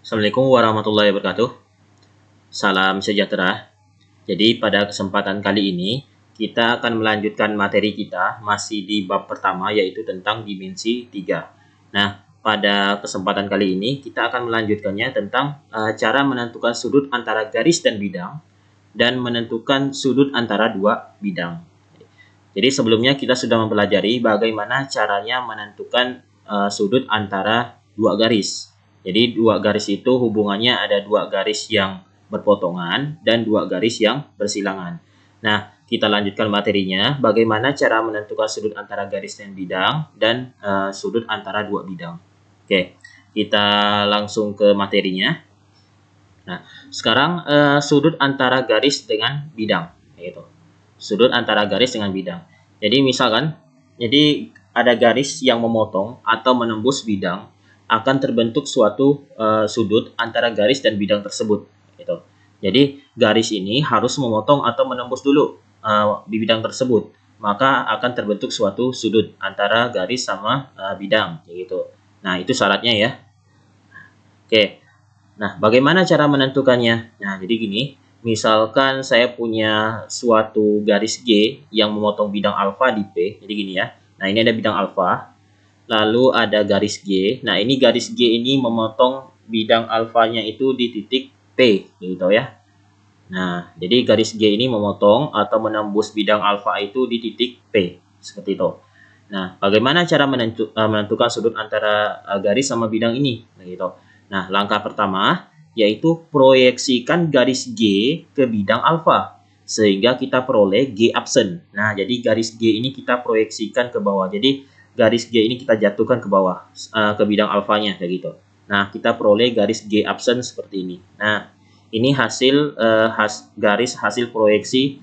Assalamualaikum warahmatullahi wabarakatuh. Salam sejahtera. Jadi pada kesempatan kali ini kita akan melanjutkan materi kita masih di bab pertama yaitu tentang dimensi 3. Nah, pada kesempatan kali ini kita akan melanjutkannya tentang cara menentukan sudut antara garis dan bidang dan menentukan sudut antara dua bidang. Jadi sebelumnya kita sudah mempelajari bagaimana caranya menentukan sudut antara dua garis. Jadi dua garis itu hubungannya ada dua garis yang berpotongan dan dua garis yang bersilangan. Nah, kita lanjutkan materinya bagaimana cara menentukan sudut antara garis dan bidang dan sudut antara dua bidang. Oke, kita langsung ke materinya. Nah, sekarang sudut antara garis dengan bidang, yaitu sudut antara garis dengan bidang. Jadi misalkan, jadi ada garis yang memotong atau menembus bidang, akan terbentuk suatu sudut antara garis dan bidang tersebut. Gitu. Jadi garis ini harus memotong atau menembus dulu di bidang tersebut, maka akan terbentuk suatu sudut antara garis sama bidang. Gitu. Nah itu syaratnya ya. Oke. Nah bagaimana cara menentukannya? Nah jadi gini. Misalkan saya punya suatu garis G yang memotong bidang alfa di P. Jadi gini ya. Nah ini ada bidang alfa. Lalu ada garis G. Nah ini garis G ini memotong bidang alfanya itu di titik P. Gitu ya. Nah jadi garis G ini memotong atau menembus bidang alfa itu di titik P. Seperti itu. Nah bagaimana cara menentukan sudut antara garis sama bidang ini? Gitu. Nah langkah pertama yaitu proyeksikan garis G ke bidang alfa sehingga kita peroleh G absen. Nah, jadi garis G ini kita proyeksikan ke bawah. Jadi garis G ini kita jatuhkan ke bawah ke bidang alfanya kayak gitu. Nah, kita peroleh garis G absen seperti ini. Nah, ini hasil garis hasil proyeksi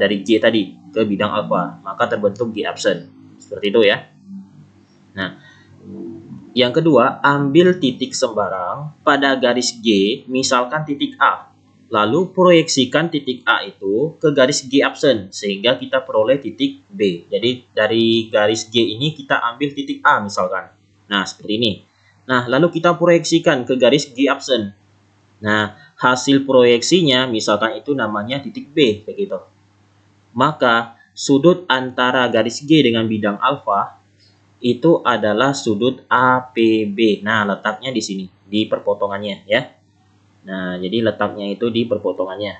dari G tadi ke bidang alfa, maka terbentuk G absen. Seperti itu ya. Nah, yang kedua, ambil titik sembarang pada garis G, misalkan titik A. Lalu proyeksikan titik A itu ke garis G absen, sehingga kita peroleh titik B. Jadi dari garis G ini kita ambil titik A misalkan. Nah, seperti ini. Nah, lalu kita proyeksikan ke garis G absen. Nah, hasil proyeksinya misalkan itu namanya titik B, kayak gitu. Maka, sudut antara garis G dengan bidang alfa itu adalah sudut APB. Nah, letaknya di sini, di perpotongannya ya. Nah, jadi letaknya itu di perpotongannya.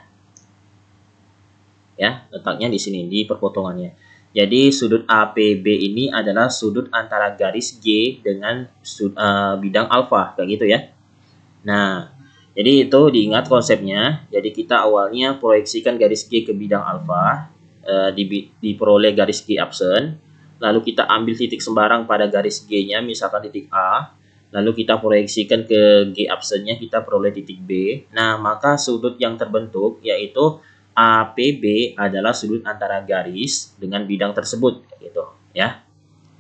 Ya, letaknya di sini, di perpotongannya. Jadi, sudut APB ini adalah sudut antara garis G dengan bidang alfa, kayak gitu ya. Nah, jadi itu diingat konsepnya. Jadi, kita awalnya proyeksikan garis G ke bidang alfa, diperoleh garis G absen. Lalu kita ambil titik sembarang pada garis G-nya, misalkan titik A. Lalu kita proyeksikan ke G absennya, kita peroleh titik B. Nah, maka sudut yang terbentuk yaitu APB adalah sudut antara garis dengan bidang tersebut, gitu ya.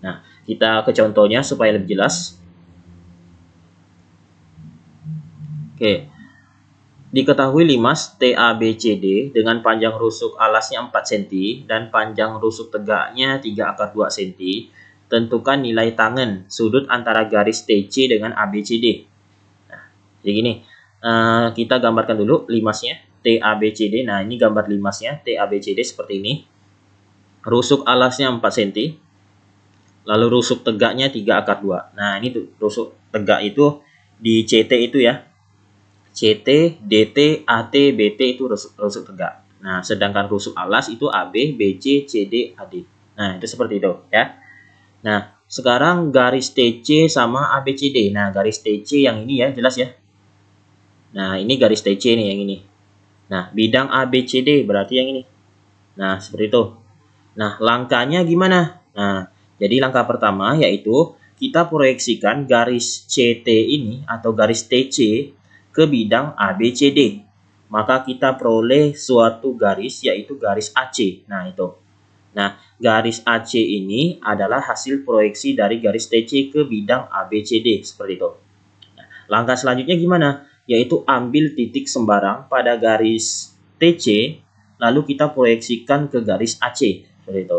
Nah, kita ke contohnya supaya lebih jelas. Oke. Diketahui limas TABCD dengan panjang rusuk alasnya 4 cm dan panjang rusuk tegaknya 3/2 cm. Tentukan nilai tangen sudut antara garis TC dengan ABCD. Nah, jadi gini, kita gambarkan dulu limasnya TABCD. Nah, ini gambar limasnya TABCD seperti ini. Rusuk alasnya 4 cm. Lalu rusuk tegaknya 3/2. Nah, ini tuh rusuk tegak itu di CT itu ya. CT, DT, AT, BT itu rusuk tegak. Nah, sedangkan rusuk alas itu AB, BC, CD, AD. Nah, itu seperti itu ya. Nah, sekarang garis TC sama ABCD. Nah, garis TC yang ini ya, jelas ya. Nah, ini garis TC nih yang ini. Nah, bidang ABCD berarti yang ini. Nah, seperti itu. Nah, langkahnya gimana? Nah, jadi langkah pertama yaitu kita proyeksikan garis CT ini atau garis TC ke bidang ABCD. Maka kita peroleh suatu garis yaitu garis AC. Nah, itu. Nah, garis AC ini adalah hasil proyeksi dari garis TC ke bidang ABCD. Seperti itu. Nah, langkah selanjutnya gimana? Yaitu ambil titik sembarang pada garis TC, lalu kita proyeksikan ke garis AC. Seperti itu.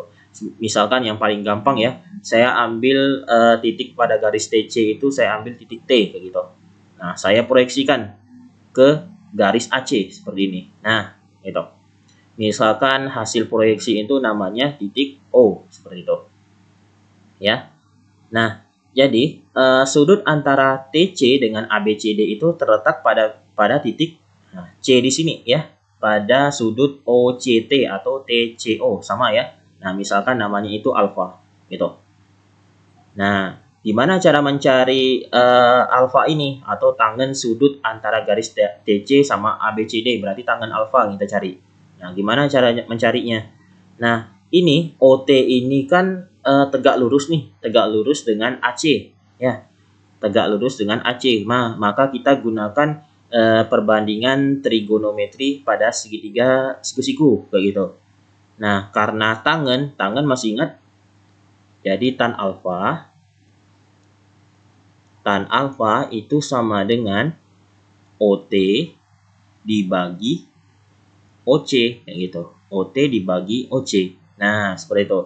Misalkan yang paling gampang ya, saya ambil titik pada garis TC itu saya ambil titik T kayak gitu. Nah, saya proyeksikan ke garis AC seperti ini. Nah, itu. Misalkan hasil proyeksi itu namanya titik O seperti itu. Ya. Nah, jadi sudut antara TC dengan ABCD itu terletak pada titik C di sini ya. Pada sudut OCT atau TCO sama ya. Nah, misalkan namanya itu alfa gitu. Nah, gimana cara mencari alfa ini atau tangen sudut antara garis TC sama ABCD? Berarti tangen alfa kita cari. Nah, gimana caranya mencarinya? Nah, ini OT ini kan tegak lurus nih, tegak lurus dengan AC ya. Tegak lurus dengan AC. Maka kita gunakan perbandingan trigonometri pada segitiga siku-siku kayak gitu. Nah, karena tangen masih ingat. Jadi tan alfa itu sama dengan OT dibagi OC kayak gitu. OT dibagi OC. Nah, seperti itu.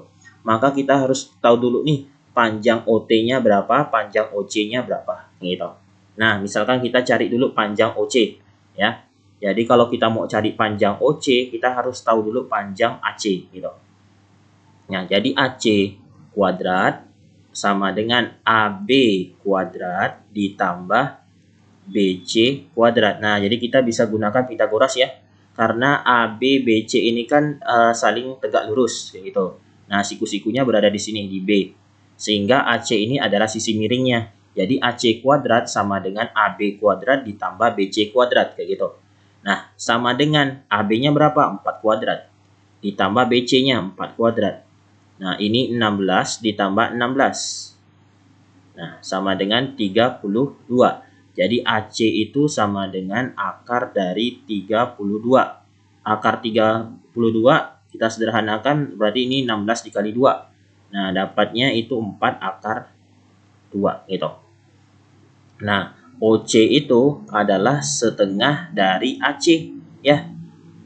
Maka kita harus tahu dulu nih panjang OT-nya berapa, panjang OC-nya berapa gitu. Nah, misalkan kita cari dulu panjang OC ya. Jadi kalau kita mau cari panjang OC, kita harus tahu dulu panjang AC gitu. Nah, jadi AC kuadrat sama dengan AB kuadrat ditambah BC kuadrat. Nah, jadi kita bisa gunakan Pitagoras ya. Karena AB, BC ini kan saling tegak lurus gitu. Nah, siku-sikunya berada di sini di B. Sehingga AC ini adalah sisi miringnya. Jadi AC kuadrat sama dengan AB kuadrat ditambah BC kuadrat kayak gitu. Nah, sama dengan AB-nya berapa? 4 kuadrat. Ditambah BC-nya 4 kuadrat. Nah, ini 16 ditambah 16. Nah, sama dengan 32. Jadi AC itu sama dengan akar dari 32. Akar 32 kita sederhanakan berarti ini 16 dikali 2. Nah, dapatnya itu 4 akar 2 gitu. Nah, OC itu adalah setengah dari AC ya.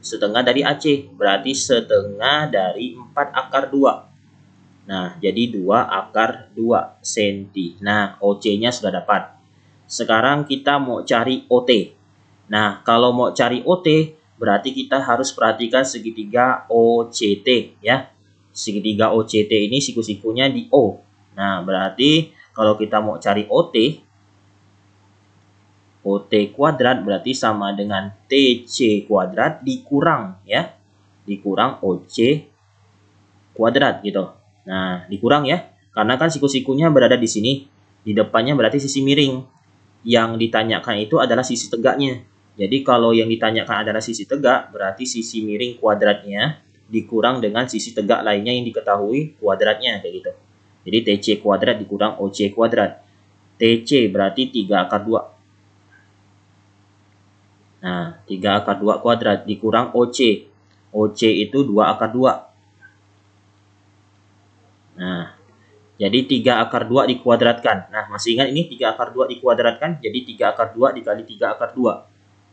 Setengah dari AC berarti setengah dari 4 akar 2. Nah, jadi 2 akar 2 cm. Nah, OC-nya sudah dapat. Sekarang kita mau cari OT. Nah, kalau mau cari OT, berarti kita harus perhatikan segitiga OCT ya. Segitiga OCT ini siku-sikunya di O. Nah, berarti kalau kita mau cari OT kuadrat berarti sama dengan TC kuadrat dikurang ya. Dikurang OC kuadrat gitu. Nah, dikurang ya. Karena kan siku-sikunya berada di sini. Di depannya berarti sisi miring. Yang ditanyakan itu adalah sisi tegaknya. Jadi kalau yang ditanyakan adalah sisi tegak, berarti sisi miring kuadratnya dikurang dengan sisi tegak lainnya yang diketahui kuadratnya kayak gitu. Jadi TC kuadrat dikurang OC kuadrat. TC berarti 3 akar 2. Nah, 3 akar 2 kuadrat dikurang OC. OC itu 2 akar 2. Nah, jadi 3 akar 2 dikuadratkan. Nah, masih ingat ini 3 akar 2 dikuadratkan? Jadi 3 akar 2 dikali 3 akar 2.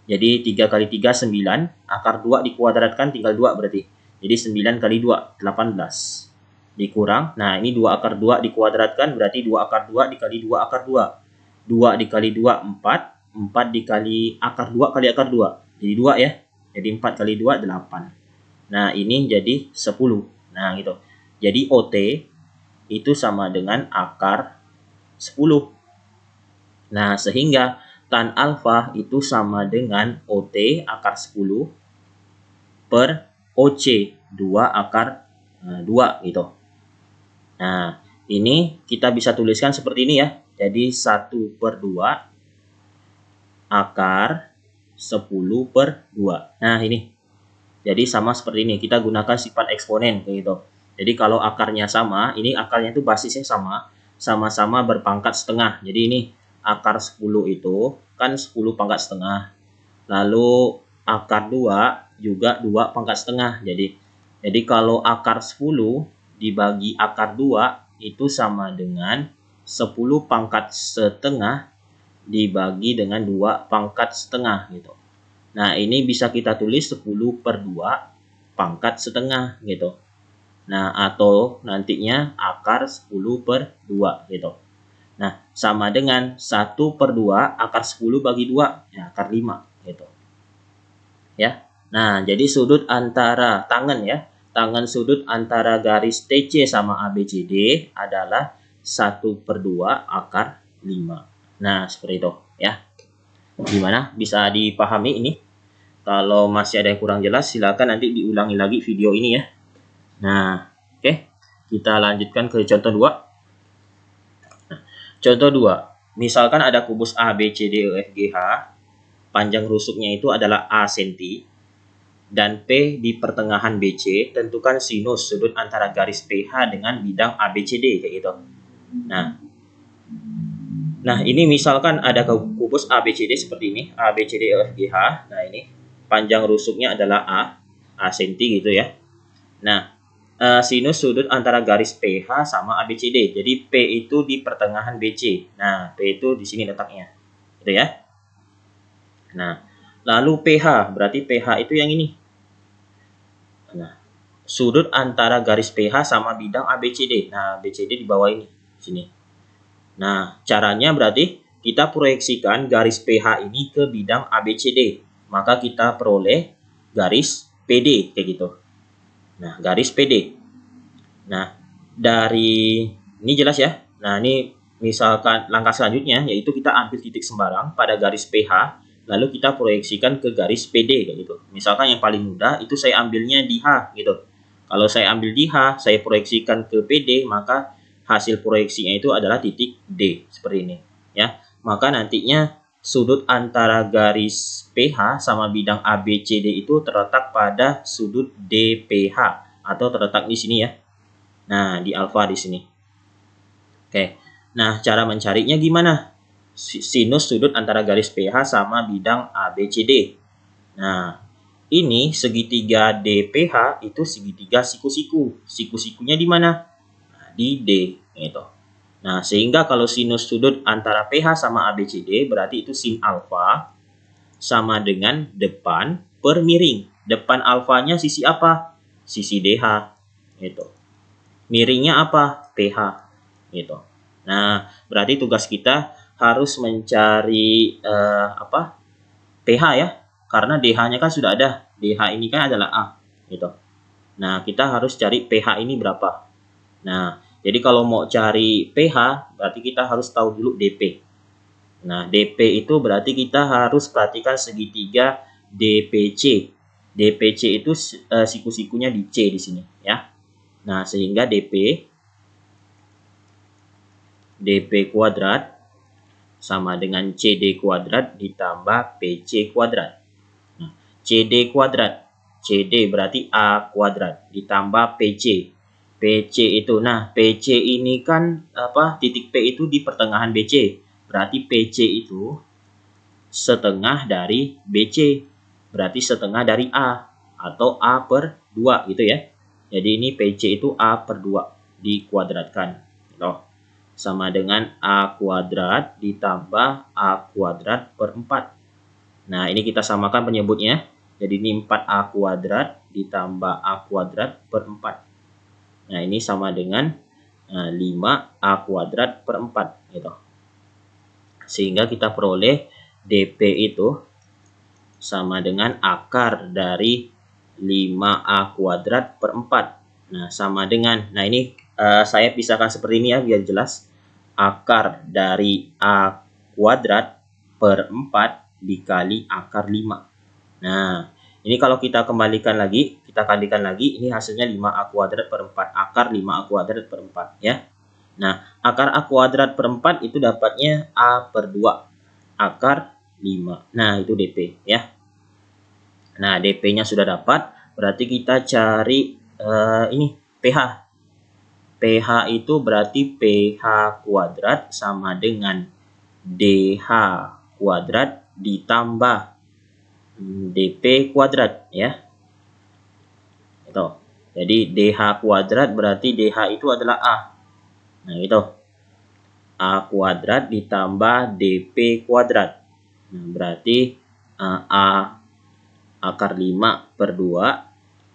Jadi 3 kali 3, 9. Akar 2 dikuadratkan tinggal 2 berarti. Jadi 9 kali 2, 18. Dikurang. Nah, ini 2 akar 2 dikuadratkan berarti 2 akar 2 dikali 2 akar 2. 2 dikali 2, 4. 4 dikali akar 2 kali akar 2. Jadi 2 ya. Jadi 4 kali 2, 8. Nah, ini jadi 10. Nah, gitu. Jadi OT itu sama dengan akar 10. Nah, sehingga tan alfa itu sama dengan OT akar 10 per OC 2 akar 2 gitu. Nah, ini kita bisa tuliskan seperti ini ya. Jadi 1 per 2 akar 10 per 2. Nah, ini. Jadi sama seperti ini. Kita gunakan sifat eksponen gitu. Jadi kalau akarnya sama, ini akarnya itu basisnya sama-sama berpangkat setengah. Jadi ini akar 10 itu kan 10 pangkat setengah. Lalu akar 2 juga 2 pangkat setengah. Jadi kalau akar 10 dibagi akar 2 itu sama dengan 10 pangkat setengah dibagi dengan 2 pangkat setengah gitu. Nah, ini bisa kita tulis 10 per 2 pangkat setengah gitu. Nah, atau nantinya akar 10 per 2 gitu. Nah, sama dengan 1/2 akar 10 bagi 2, ya akar 5 gitu. Ya. Nah, jadi sudut antara tangan ya, tangan sudut antara garis TC sama ABCD adalah 1/2 akar 5. Nah, seperti itu ya. Gimana? Bisa dipahami ini? Kalau masih ada yang kurang jelas, silakan nanti diulangi lagi video ini ya. Nah, oke. Kita lanjutkan ke contoh 2. Nah, contoh 2. Misalkan ada kubus A, B, C, D, E, F, G, H. Panjang rusuknya itu adalah A cm. Dan P di pertengahan BC. Tentukan sinus sudut antara garis PH dengan bidang ABCD. Kayak gitu. Nah, ini misalkan ada kubus ABCD seperti ini. ABCD, E, F, G, H. Nah, ini. Panjang rusuknya adalah A cm gitu ya. Nah, sinus sudut antara garis PH sama ABCD. Jadi P itu di pertengahan BC. Nah, P itu di sini letaknya. Gitu ya. Nah, lalu PH, berarti PH itu yang ini. Nah, sudut antara garis PH sama bidang ABCD. Nah, ABCD di bawah ini, sini. Nah, caranya berarti kita proyeksikan garis PH ini ke bidang ABCD. Maka kita peroleh garis PD kayak gitu. Nah, garis PD. Nah, dari ini jelas ya. Nah, ini misalkan langkah selanjutnya yaitu kita ambil titik sembarang pada garis PH, lalu kita proyeksikan ke garis PD kayak gitu. Misalkan yang paling mudah itu saya ambilnya di H gitu. Kalau saya ambil di H, saya proyeksikan ke PD, maka hasil proyeksinya itu adalah titik D seperti ini ya. Maka nantinya sudut antara garis PH sama bidang ABCD itu terletak pada sudut DPH atau terletak di sini ya. Nah, di alfa di sini. Oke. Nah, cara mencarinya gimana? Sinus sudut antara garis PH sama bidang ABCD. Nah, ini segitiga DPH itu segitiga siku-siku. Siku-sikunya di mana? Nah, di D gitu. Nah, sehingga kalau sinus sudut antara PH sama ABCD berarti itu sin alfa sama dengan depan per miring. Depan alfanya sisi apa? Sisi DH gitu. Miringnya apa? PH gitu. Nah, berarti tugas kita harus mencari PH ya. Karena DH-nya kan sudah ada. DH ini kan adalah A gitu. Nah, kita harus cari PH ini berapa. Nah, jadi kalau mau cari PH, berarti kita harus tahu dulu DP. Nah, DP itu berarti kita harus perhatikan segitiga DPC. DPC itu siku-sikunya di C di sini ya. Nah, sehingga DP kuadrat sama dengan CD kuadrat ditambah PC kuadrat. Nah, CD kuadrat. CD berarti A kuadrat ditambah PC. PC itu, nah PC ini kan titik P itu di pertengahan BC. Berarti PC itu setengah dari BC. Berarti setengah dari A atau A per 2 gitu ya. Jadi ini PC itu A per 2 dikuadratkan. Gitu. Sama dengan A kuadrat ditambah A kuadrat per 4. Nah, ini kita samakan penyebutnya. Jadi ini 4A kuadrat ditambah A kuadrat per 4. Nah, ini sama dengan 5A kuadrat per 4. Gitu. Sehingga kita peroleh DP itu sama dengan akar dari 5A kuadrat per 4. Nah, sama dengan, nah ini saya pisahkan seperti ini ya biar jelas. Akar dari A kuadrat per 4 dikali akar 5. Nah, ini kalau kita kembalikan lagi, kita kalikan lagi, ini hasilnya 5A kuadrat per 4. Akar 5A kuadrat per 4 ya. Nah, akar A kuadrat per 4 itu dapatnya A per 2. Akar 5. Nah, itu DP ya. Nah, DP-nya sudah dapat, berarti kita cari ini PH. PH itu berarti PH kuadrat sama dengan DH kuadrat ditambah DP kuadrat ya. Itu. Jadi DH kuadrat berarti DH itu adalah A. Nah, itu. A kuadrat ditambah DP kuadrat. Nah, berarti A akar 5 per 2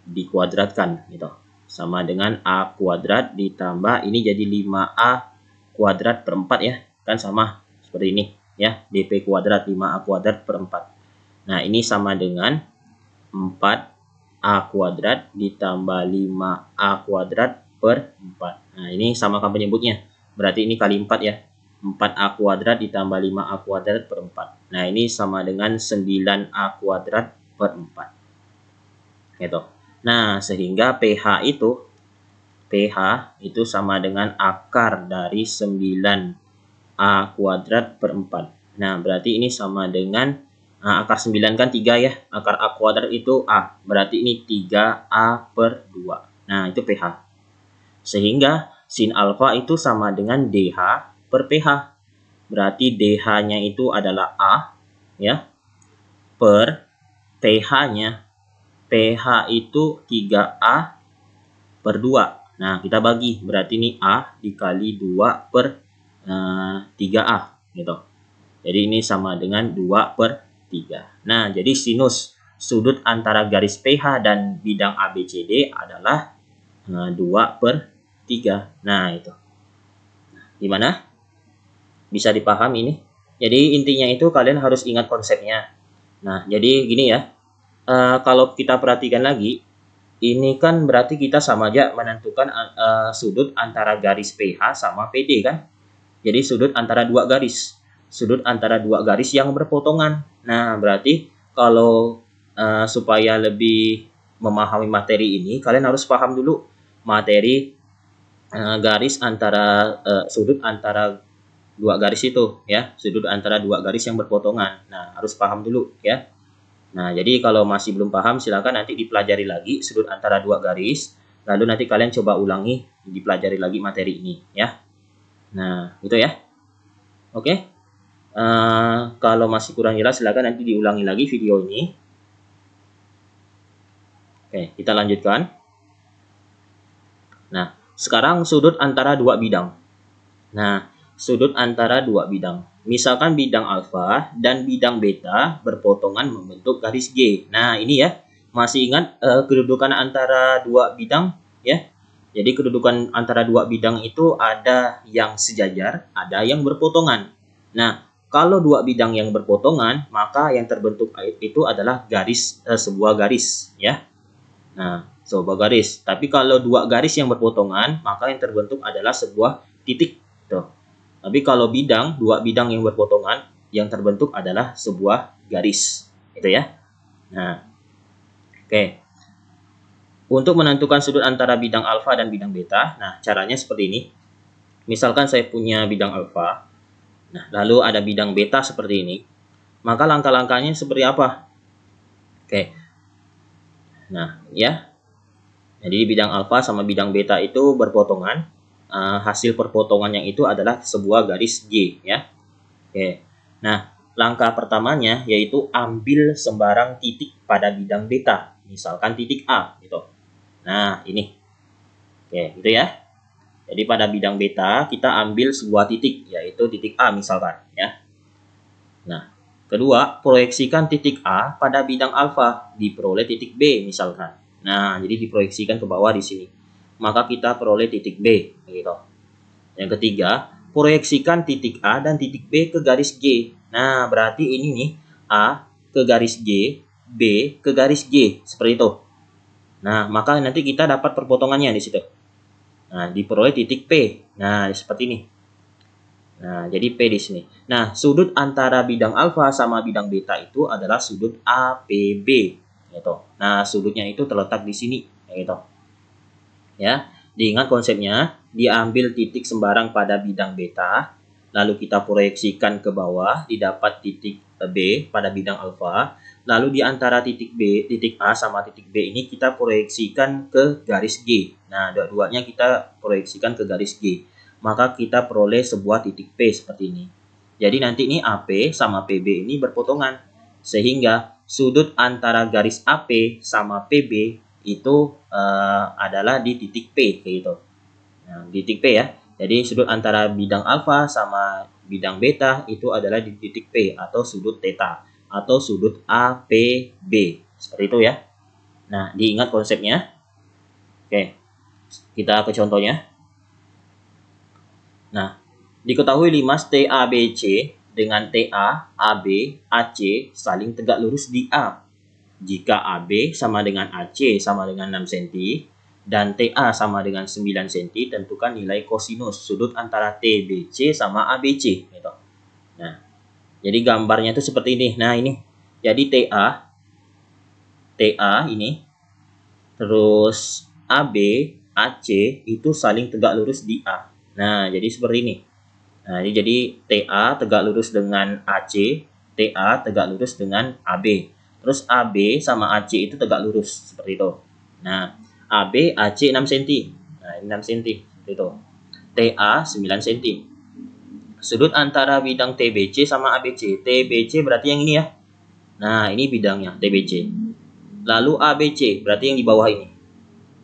dikuadratkan gitu. Sama dengan A kuadrat ditambah ini jadi 5A kuadrat per 4 ya. kan sama seperti ini ya, DP kuadrat 5A kuadrat per 4. Nah, ini sama dengan 4A kuadrat ditambah 5A kuadrat per 4. Nah, ini samakan penyebutnya. Berarti ini kali 4 ya. 4A kuadrat ditambah 5A kuadrat per 4. Nah, ini sama dengan 9A kuadrat per 4. Gitu. Nah, sehingga pH itu sama dengan akar dari 9A kuadrat per 4. Nah, berarti ini sama dengan akar 9 kan 3 ya. Akar A kuadrat itu A. Berarti ini 3A per 2. Nah, itu pH. Sehingga sin alfa itu sama dengan DH per pH. Berarti DH-nya itu adalah A ya, per pH-nya. pH itu 3A per 2. Nah, kita bagi. Berarti ini A dikali 2 per 3A gitu. Jadi ini sama dengan 2 per 3. Nah, jadi sinus sudut antara garis PH dan bidang ABCD adalah 2 per 3. Nah, itu. Gimana? Bisa dipahami ini? Jadi intinya itu kalian harus ingat konsepnya. Nah, jadi gini ya. Kalau kita perhatikan lagi, ini kan berarti kita sama aja menentukan sudut antara garis PH sama PD kan? Jadi sudut antara dua garis. Sudut antara dua garis yang berpotongan. Nah, berarti kalau supaya lebih memahami materi ini, kalian harus paham dulu materi garis antara sudut antara dua garis itu ya. Sudut antara dua garis yang berpotongan. Nah, harus paham dulu ya. Nah, jadi kalau masih belum paham, silakan nanti dipelajari lagi sudut antara dua garis. Lalu nanti kalian coba ulangi, dipelajari lagi materi ini, ya. Nah, itu ya. Oke. Kalau masih kurang jelas, silakan nanti diulangi lagi video ini. Oke, kita lanjutkan. Nah, sekarang sudut antara dua bidang. Nah, sudut antara dua bidang. Misalkan bidang alfa dan bidang beta berpotongan membentuk garis G. Nah, ini ya. Masih ingat kedudukan antara dua bidang ya? Jadi kedudukan antara dua bidang itu ada yang sejajar, ada yang berpotongan. Nah, kalau dua bidang yang berpotongan, maka yang terbentuk itu adalah garis sebuah garis ya. Nah, sebuah garis. Tapi kalau dua garis yang berpotongan, maka yang terbentuk adalah sebuah titik. Tuh. Tapi kalau dua bidang yang berpotongan, yang terbentuk adalah sebuah garis. Itu ya. Nah, oke. Untuk menentukan sudut antara bidang alfa dan bidang beta, nah caranya seperti ini. Misalkan saya punya bidang alfa, nah lalu ada bidang beta seperti ini. Maka langkah-langkahnya seperti apa? Oke. Nah, ya. Jadi bidang alfa sama bidang beta itu berpotongan. Hasil perpotongannya itu adalah sebuah garis G ya. Oke. Nah, langkah pertamanya yaitu ambil sembarang titik pada bidang beta, misalkan titik A gitu. Nah, ini. Oke, gitu ya. Jadi pada bidang beta kita ambil sebuah titik yaitu titik A misalkan ya. Nah, kedua, proyeksikan titik A pada bidang alfa diperoleh titik B misalkan. Nah, jadi diproyeksikan ke bawah di sini. Maka kita peroleh titik B gitu. Yang ketiga, proyeksikan titik A dan titik B ke garis G. Nah, berarti ini nih A ke garis G, B ke garis G, seperti itu. Nah, maka nanti kita dapat perpotongannya di situ. Nah, diperoleh titik P. Nah, seperti ini. Nah, jadi P di sini. Nah, sudut antara bidang alfa sama bidang beta itu adalah sudut APB gitu. Nah, sudutnya itu terletak di sini gitu. Ya, diingat konsepnya, diambil titik sembarang pada bidang beta, lalu kita proyeksikan ke bawah, didapat titik B pada bidang alfa, lalu di antara titik B, titik A sama titik B ini kita proyeksikan ke garis G. Nah, dua-duanya kita proyeksikan ke garis G. Maka kita peroleh sebuah titik P seperti ini. Jadi nanti ini AP sama PB ini berpotongan. Sehingga sudut antara garis AP sama PB itu adalah di titik P gitu. Nah, di titik P ya. Jadi sudut antara bidang alfa sama bidang beta itu adalah di titik P atau sudut theta atau sudut APB. Seperti itu ya. Nah, diingat konsepnya. Oke. Kita ke contohnya. Nah, Diketahui limas TABC dengan TA, AB, AC saling tegak lurus di A. Jika AB sama dengan AC sama dengan 6 cm dan TA sama dengan 9 cm, tentukan nilai kosinus sudut antara TBC sama ABC. Gitu. Nah, jadi gambarnya itu seperti ini. Nah, ini. Jadi TA ini, terus AB, AC itu saling tegak lurus di A. Nah, jadi seperti ini. Nah, ini jadi TA tegak lurus dengan AC, TA tegak lurus dengan AB. Terus AB sama AC itu tegak lurus seperti itu. Nah, AB, AC 6 cm. Nah, ini 6 cm seperti itu. TA 9 cm. Sudut antara bidang TBC sama ABC. TBC berarti yang ini ya. Nah, ini bidangnya TBC. Lalu ABC berarti yang di bawah ini.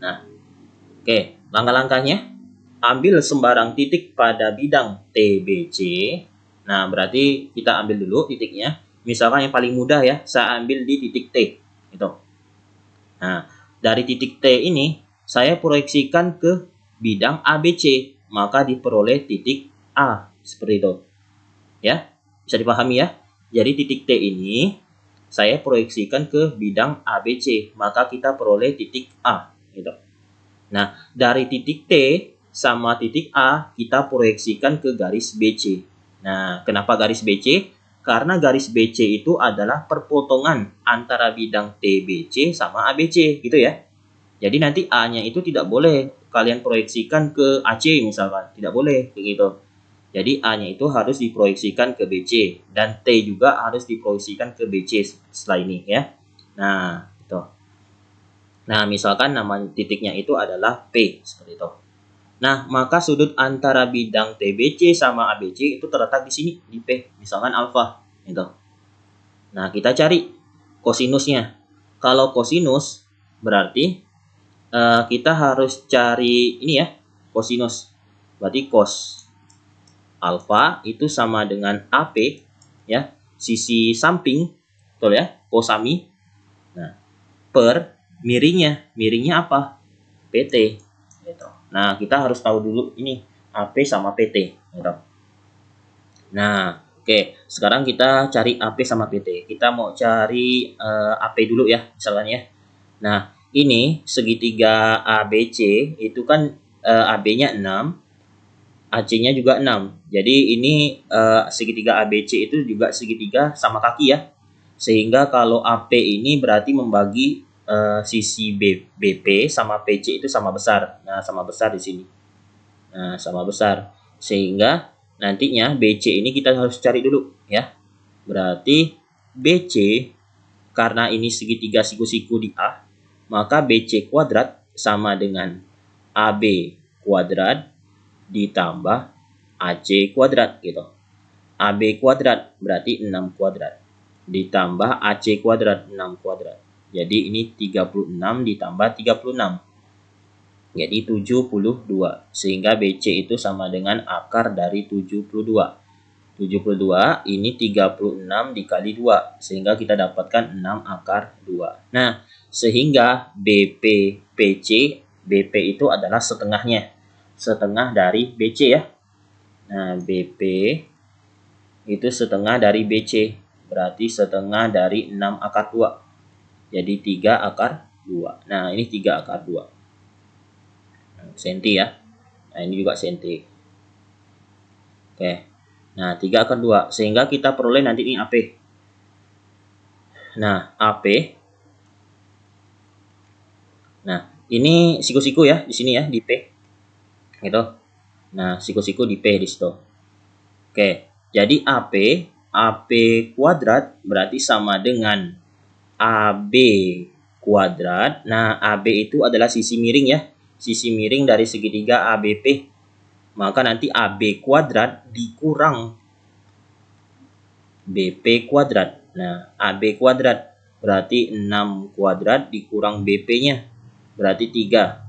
Nah, oke, langkah-langkahnya. Ambil sembarang titik pada bidang TBC. Nah, berarti kita ambil dulu titiknya. Misalkan yang paling mudah ya, saya ambil di titik T. Gitu. Nah, dari titik T ini, saya proyeksikan ke bidang ABC. Maka diperoleh titik A. Seperti itu. Ya, bisa dipahami ya. Jadi titik T ini, saya proyeksikan ke bidang ABC. Maka kita peroleh titik A. Gitu. Nah, dari titik T sama titik A, kita proyeksikan ke garis BC. Nah, kenapa garis BC? Karena garis BC itu adalah perpotongan antara bidang TBC sama ABC, gitu ya. Jadi nanti A-nya itu tidak boleh kalian proyeksikan ke AC misalkan. Tidak boleh, begitu. Jadi A-nya itu harus diproyeksikan ke BC. Dan T juga harus diproyeksikan ke BC setelah ini, ya. Nah, itu. Nah, misalkan nama titiknya itu adalah P, seperti itu. Nah, maka sudut antara bidang TBC sama ABC itu terletak di sini, di P. Misalkan alfa. Gitu. Nah, kita cari kosinusnya. Kalau kosinus, berarti kita harus cari ini ya, kosinus. Berarti cos alfa itu sama dengan AP, ya, sisi samping, betul ya, kosami. Nah, per miringnya apa? PT. Gitu. Nah, kita harus tahu dulu ini AP sama PT. Gitu. Nah, oke. Sekarang kita cari AP sama PT. Kita mau cari AP dulu ya, misalkan ya. Nah, ini segitiga ABC itu kan AB-nya 6, AC-nya juga 6. Jadi ini segitiga ABC itu juga segitiga sama kaki ya. Sehingga kalau AP ini berarti membagi sisi BP sama PC itu sama besar. Nah, sama besar di sini. Nah, sama besar. Sehingga nantinya BC ini kita harus cari dulu ya. Berarti BC karena ini segitiga siku-siku di A, maka BC kuadrat sama dengan AB kuadrat ditambah AC kuadrat gitu. AB kuadrat berarti 6 kuadrat ditambah AC kuadrat 6 kuadrat. Jadi ini 36 ditambah 36. Jadi 72. Sehingga BC itu sama dengan akar dari 72. 72 ini 36 dikali 2. Sehingga kita dapatkan 6 akar 2. Nah, sehingga BP PC, BP itu adalah setengahnya. Setengah dari BC ya. Nah, BP itu setengah dari BC. Berarti setengah dari 6 akar 2. Jadi 3 akar 2. Nah, ini 3 akar 2. Senti ya. Nah, ini juga senti. Oke. Nah, 3 akar 2. Sehingga kita peroleh nanti ini AP. Nah, AP. Nah, ini siku-siku ya di sini ya, di P. Gitu. Nah, siku-siku di P di situ. Oke. Jadi AP kuadrat berarti sama dengan AB kuadrat. Nah, AB itu adalah sisi miring ya. Sisi miring dari segitiga ABP. Maka nanti AB kuadrat dikurang BP kuadrat. Nah, AB kuadrat berarti 6 kuadrat dikurang BP-nya. Berarti 3.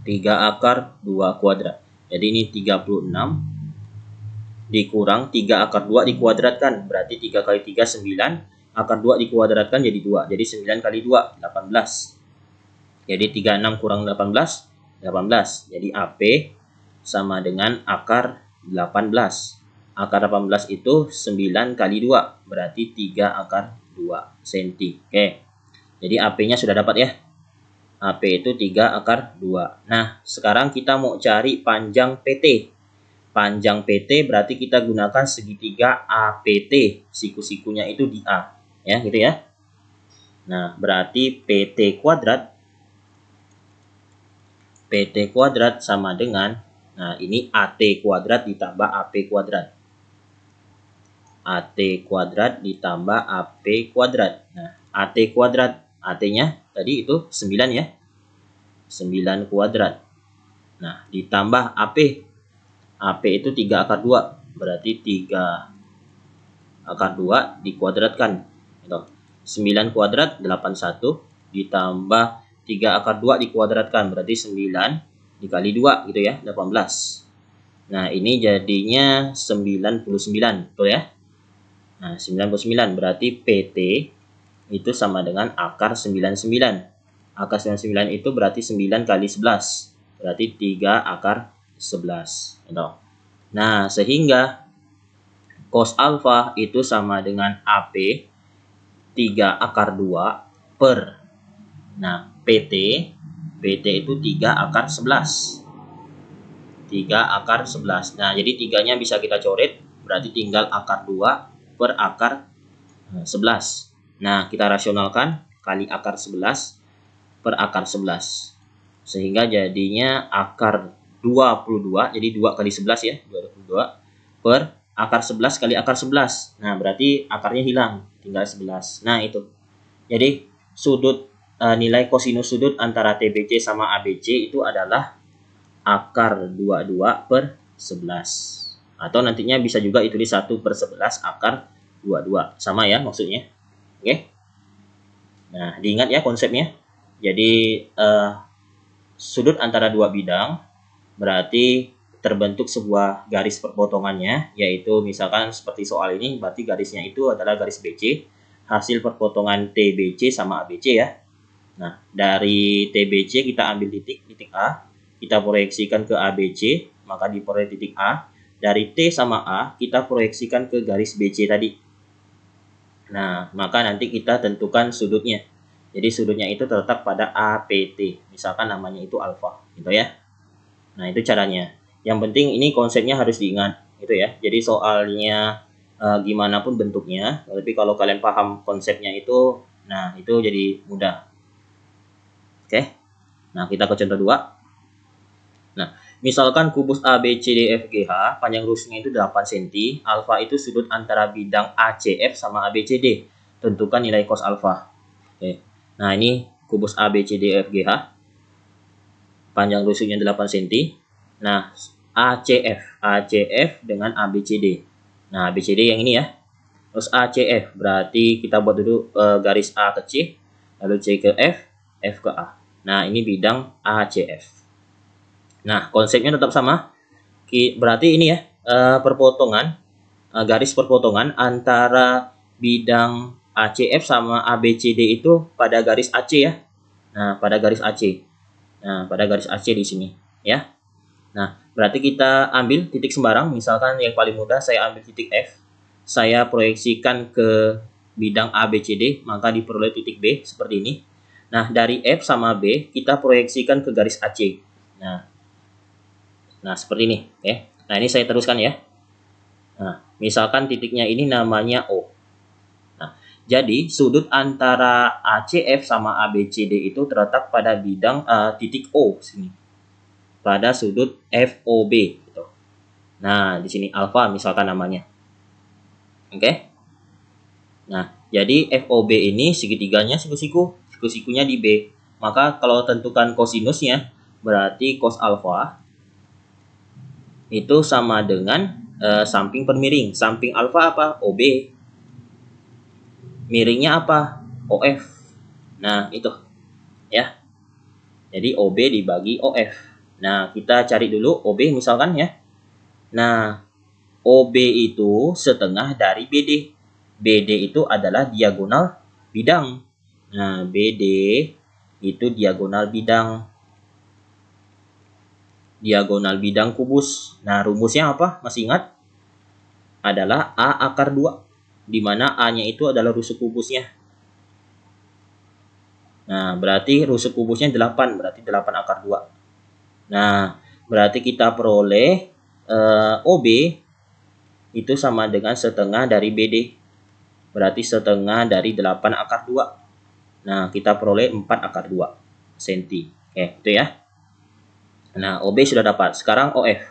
3 akar 2 kuadrat. Jadi ini 36 dikurang 3 akar 2 dikuadratkan. Berarti 3 kali 3 9. Akar 2 dikuadratkan jadi 2. Jadi 9 kali 2, 18. Jadi 36 kurang 18, 18. Jadi AP sama dengan akar 18. Akar 18 itu 9 kali 2, berarti 3 akar 2 cm. Oke, jadi AP-nya sudah dapat ya. AP itu 3 akar 2. Nah, sekarang kita mau cari panjang PT. Panjang PT berarti kita gunakan segitiga APT. Siku-sikunya itu di A. Ya, gitu ya. Nah, berarti PT kuadrat sama dengan, nah ini AT kuadrat ditambah AP kuadrat. AT kuadrat ditambah AP kuadrat. Nah, AT kuadrat, AT-nya tadi itu 9 ya. 9 kuadrat. Nah, ditambah AP. AP itu 3 akar 2. Berarti 3 akar 2 dikuadratkan. Gitu. 9 kuadrat 81 ditambah 3 akar 2 dikuadratkan. Berarti 9 dikali 2 gitu ya, 18. Nah, ini jadinya 99. Betul ya? Nah, 99 berarti PT itu sama dengan akar 99. Akar 99 itu berarti 9 kali 11. Berarti 3 akar 11. Gitu. Nah, sehingga cos alfa itu sama dengan AP 3 akar 2 per, nah PT itu 3 akar 11. 3 akar 11. Nah, jadi 3-nya bisa kita coret, berarti tinggal akar 2 per akar 11. Nah, kita rasionalkan, kali akar 11 per akar 11. Sehingga jadinya akar 22, jadi 2 kali 11 ya, 22 per akar 11 kali akar 11. Nah, berarti akarnya hilang, tinggal 11. Nah, itu. Jadi, sudut nilai kosinus sudut antara TBC sama ABC itu adalah akar 22 per 11. Atau nantinya bisa juga ditulis 1 per 11 akar 22. Sama ya maksudnya. Oke. Nah, diingat ya konsepnya. Jadi, sudut antara dua bidang berarti terbentuk sebuah garis perpotongannya, yaitu misalkan seperti soal ini, berarti garisnya itu adalah garis BC, hasil perpotongan TBC sama ABC ya. Nah, dari TBC kita ambil titik A, kita proyeksikan ke ABC, maka diperoleh titik A. Dari T sama A, kita proyeksikan ke garis BC tadi. Nah, maka nanti kita tentukan sudutnya. Jadi sudutnya itu terletak pada APT. Misalkan namanya itu alfa, gitu ya. Nah, itu caranya. Yang penting ini konsepnya harus diingat, gitu ya. Jadi soalnya gimana pun bentuknya, tapi kalau kalian paham konsepnya itu, nah itu jadi mudah. Oke. Nah, kita ke contoh 2. Nah, misalkan kubus ABCDFGH, panjang rusuknya itu 8 cm, alfa itu sudut antara bidang ACF sama ABCD. Tentukan nilai cos alfa. Oke. Nah, ini kubus ABCDFGH, panjang rusuknya 8 cm. Nah, ACF dengan ABCD. Nah, ABCD yang ini ya. Terus ACF, berarti kita buat dulu garis A ke C, lalu C ke F ke A. Nah, ini bidang ACF. Nah, konsepnya tetap sama. Berarti ini ya, perpotongan, garis perpotongan antara bidang ACF sama ABCD itu pada garis AC ya. Nah, pada garis AC. Nah, pada garis AC di sini ya. Nah, berarti kita ambil titik sembarang. Misalkan yang paling mudah saya ambil titik F. Saya proyeksikan ke bidang ABCD, maka diperoleh titik B seperti ini. Nah, dari F sama B kita proyeksikan ke garis AC. Nah, seperti ini ya. Nah, ini saya teruskan ya. Nah, misalkan titiknya ini namanya O. Nah, jadi sudut antara ACF sama ABCD itu terletak pada bidang titik O sini. Pada sudut FOB gitu. Nah, di sini alfa misalkan namanya. Oke. Nah, jadi FOB ini segitiganya siku-sikunya di B. Maka kalau tentukan kosinusnya, berarti cos alfa itu sama dengan samping per miring. Samping alfa apa? OB. Miringnya apa? OF. Nah, itu. Ya. Jadi OB dibagi OF. Nah, kita cari dulu OB misalkan ya. Nah, OB itu setengah dari BD. BD itu adalah diagonal bidang. Nah, BD itu diagonal bidang. diagonal bidang kubus. Nah, rumusnya apa? Masih ingat? Adalah A akar 2, di mana A-nya itu adalah rusuk kubusnya. Nah, berarti rusuk kubusnya 8, berarti 8 akar 2. Nah, berarti kita peroleh OB itu sama dengan setengah dari BD. Berarti setengah dari 8 akar 2. Nah, kita peroleh 4 akar 2 cm. Oke, itu ya. Nah, OB sudah dapat. Sekarang OF.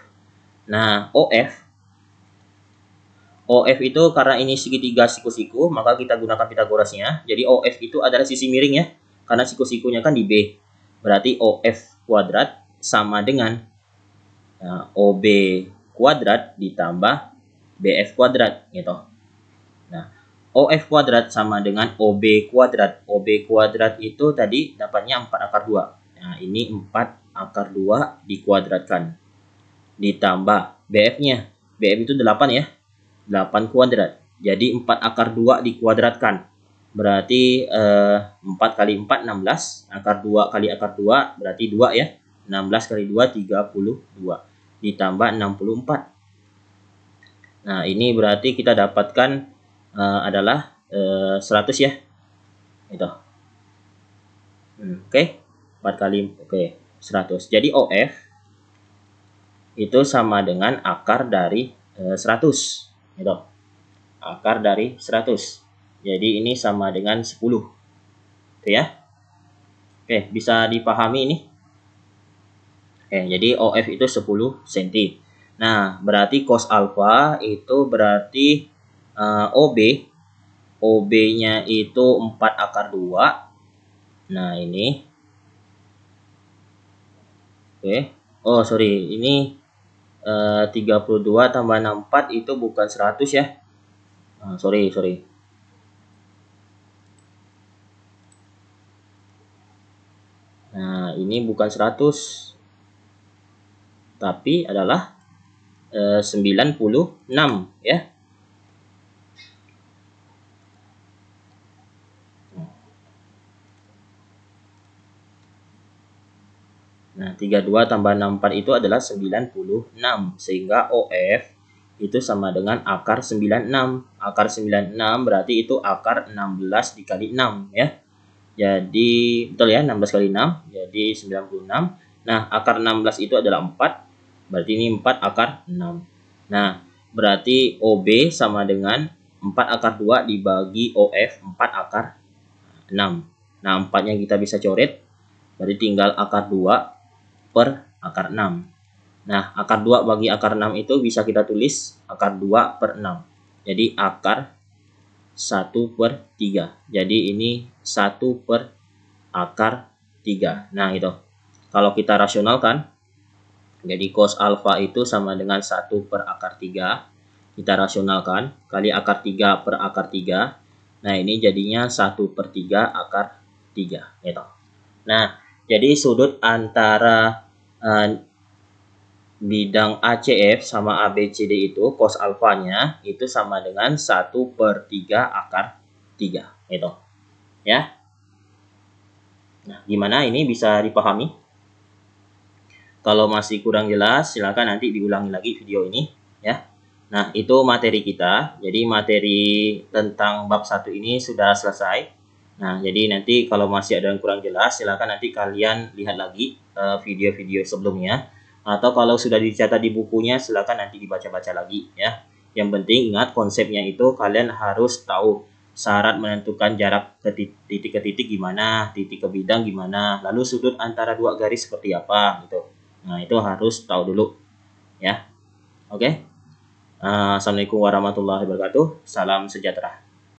Nah, OF itu karena ini segitiga siku-siku, maka kita gunakan Pitagorasnya. Jadi OF itu adalah sisi miring ya. Karena siku-sikunya kan di B. Berarti OF kuadrat sama dengan OB kuadrat ditambah BF kuadrat gitu. Nah, OF kuadrat sama dengan OB kuadrat. OB kuadrat itu tadi dapatnya 4 akar 2. Nah, ini 4 akar 2 dikuadratkan. Ditambah BF-nya. BF itu 8 ya. 8 kuadrat. Jadi 4 akar 2 dikuadratkan. Berarti 4 kali 4, 16. Akar 2 kali akar 2 berarti 2 ya. 16 kali 2, 32. Ditambah 64. Nah, ini berarti kita dapatkan adalah 100 ya. Itu. Oke. 4 kali, oke, 100. Jadi OF itu sama dengan akar dari 100. Gitu. Akar dari 100. Jadi ini sama dengan 10. Oke ya. Oke, bisa dipahami ini. Oke, jadi OF itu 10 cm. Nah, berarti cos alfa itu berarti OB-nya itu 4 akar 2. Nah, ini. Oke. Oh, sorry. Ini 32 tambah 64 itu bukan 100 ya. Sorry. Nah, ini bukan 100. Tapi adalah 96 ya. Nah, 32 tambah 64 itu adalah 96. Sehingga OF itu sama dengan akar 96. Akar 96 berarti itu akar 16 dikali 6 ya. Jadi, betul ya, 16 kali 6. Jadi 96. Nah, akar 16 itu adalah 4. Berarti ini 4 akar 6. Nah, berarti OB sama dengan 4 akar 2 dibagi OF 4 akar 6. Nah, 4-nya kita bisa coret. Berarti tinggal akar 2 per akar 6. Nah, akar 2 bagi akar 6 itu bisa kita tulis akar 2 per 6. Jadi akar 1 per 3. Jadi ini 1 per akar 3. Nah, itu. Kalau kita rasionalkan, jadi cos alfa itu sama dengan 1 per akar 3. Kita rasionalkan, kali akar 3 per akar 3. Nah, ini jadinya 1 per 3 akar 3. Gitu. Nah, jadi sudut antara bidang ACF sama ABCD itu cos alfanya itu sama dengan 1 per 3 akar 3. Gitu. Ya. Nah, gimana ini bisa dipahami? Kalau masih kurang jelas, silakan nanti diulangi lagi video ini. Ya. Nah, itu materi kita. Jadi materi tentang bab 1 ini sudah selesai. Nah, jadi nanti kalau masih ada yang kurang jelas, silakan nanti kalian lihat lagi video-video sebelumnya. Atau kalau sudah dicatat di bukunya, silakan nanti dibaca-baca lagi ya. Yang penting ingat konsepnya itu kalian harus tahu syarat menentukan jarak ke titik gimana, titik ke bidang gimana, lalu sudut antara dua garis seperti apa gitu. Nah, itu harus tahu dulu ya. Oke. Assalamualaikum warahmatullahi wabarakatuh. Salam sejahtera.